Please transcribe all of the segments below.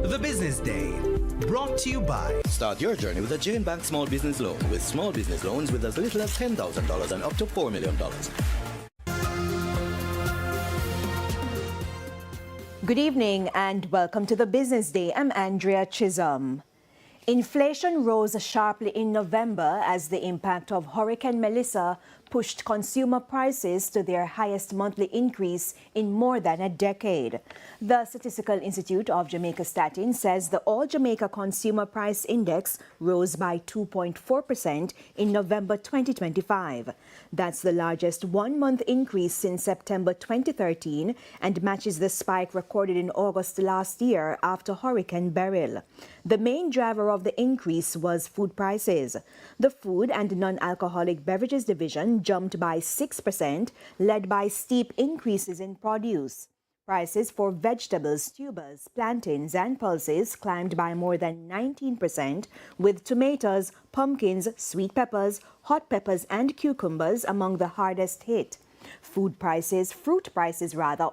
The Business Day, brought to you by... Start your journey with a Jane Bank Small Business Loan with small business loans with as little as $10,000 and up to $4 million. Good evening and welcome to the Business Day. I'm Andrea Chisholm. Inflation rose sharply in November as the impact of Hurricane Melissa pushed consumer prices to their highest monthly increase in more than a decade. The Statistical Institute of Jamaica Statin says the All Jamaica Consumer Price Index rose by 2.4% in November 2025. That's the largest one-month increase since September 2013 and matches the spike recorded in August last year after Hurricane Beryl. The main driver of the increase was food prices. The Food and Non-Alcoholic Beverages Division jumped by 6%, led by steep increases in produce. Prices for vegetables, tubers, plantains, and pulses climbed by more than 19%, with tomatoes, pumpkins, sweet peppers, hot peppers, and cucumbers among the hardest hit. Fruit prices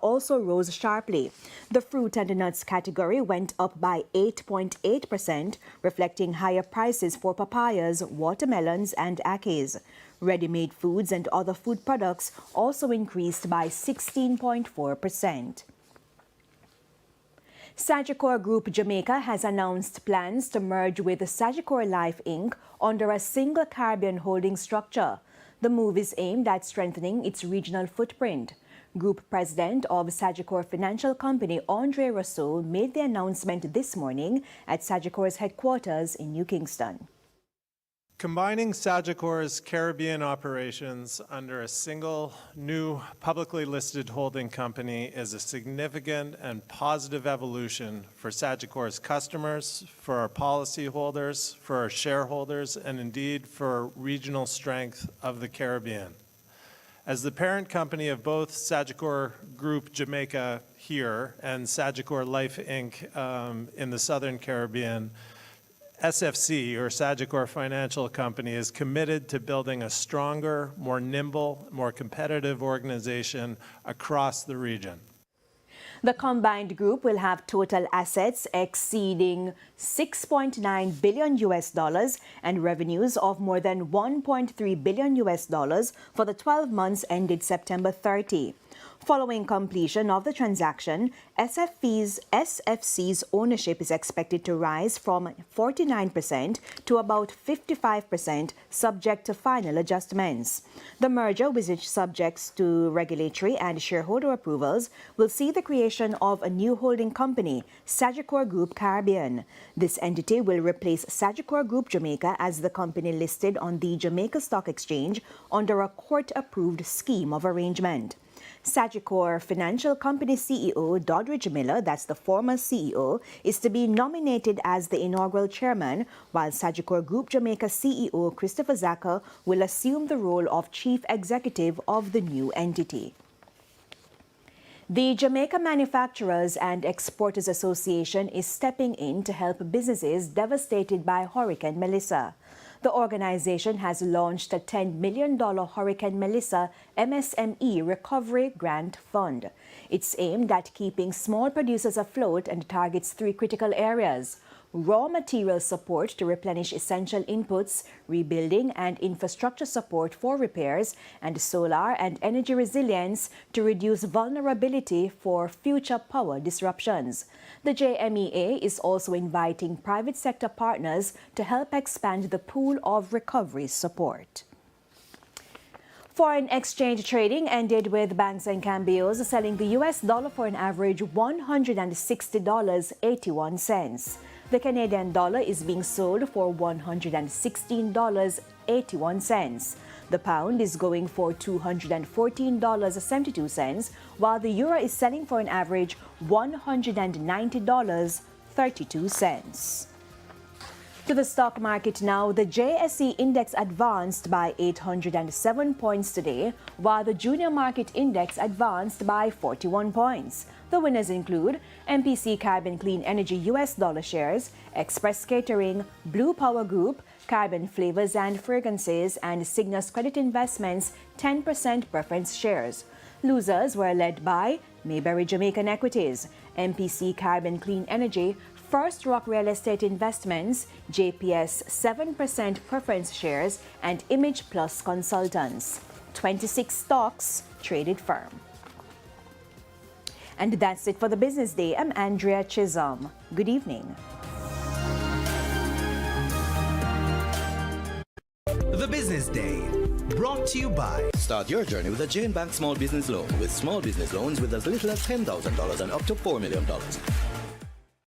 also rose sharply. The fruit and nuts category went up by 8.8%, reflecting higher prices for papayas, watermelons, and akis. Ready-made foods and other food products also increased by 16.4%. Sagicor Group Jamaica has announced plans to merge with Sagicor Life Inc. under a single Caribbean holding structure. The move is aimed at strengthening its regional footprint. Group President of Sagicor Financial Company, Andre Rousseau, made the announcement this morning at Sagicor's headquarters in New Kingston. Combining Sagicor's Caribbean operations under a single new publicly listed holding company is a significant and positive evolution for Sagicor's customers, for our policyholders, for our shareholders, and indeed for regional strength of the Caribbean. As the parent company of both Sagicor Group Jamaica here and Sagicor Life Inc. In the Southern Caribbean, SFC, or Sagicor Financial Company, is committed to building a stronger, more nimble, more competitive organization across the region. The combined group will have total assets exceeding $6.9 billion and revenues of more than $1.3 billion for the 12 months ended September 30. Following completion of the transaction, SFC's ownership is expected to rise from 49% to about 55%, subject to final adjustments. The merger, which is subject to regulatory and shareholder approvals, will see the creation of a new holding company, Sagicor Group Caribbean. This entity will replace Sagicor Group Jamaica as the company listed on the Jamaica Stock Exchange under a court-approved scheme of arrangement. Sagicor Financial Company CEO Doddridge Miller, that's the former CEO, is to be nominated as the inaugural chairman, while Sagicor Group Jamaica CEO Christopher Zaka will assume the role of chief executive of the new entity. The Jamaica Manufacturers and Exporters Association is stepping in to help businesses devastated by Hurricane Melissa. The organization has launched a $10 million Hurricane Melissa MSME Recovery Grant Fund. It's aimed at keeping small producers afloat and targets three critical areas: raw material support to replenish essential inputs, rebuilding and infrastructure support for repairs, and solar and energy resilience to reduce vulnerability for future power disruptions. The JMEA is also inviting private sector partners to help expand the pool of recovery support. Foreign exchange trading ended with banks and cambios selling the US dollar for an average $160.81. The Canadian dollar is being sold for $116.81. The pound is going for $214.72, while the euro is selling for an average $190.32. To the stock market now, the JSE index advanced by 807 points today, while the junior market index advanced by 41 points. The winners include MPC Caribbean Clean Energy US dollar shares, Express Catering, Blue Power Group, Caribbean Flavors and Fragrances, and Cygnus Credit Investments 10% preference shares. Losers were led by Mayberry Jamaican Equities, MPC Caribbean Clean Energy, First Rock Real Estate Investments, JPS 7% preference shares, and Image Plus Consultants. 26 stocks traded firm. And that's it for the Business Day. I'm Andrea Chisholm. Good evening. The Business Day, brought to you by. Start your journey with a Jane Bank Small Business Loan with small business loans with as little as $10,000 and up to $4 million.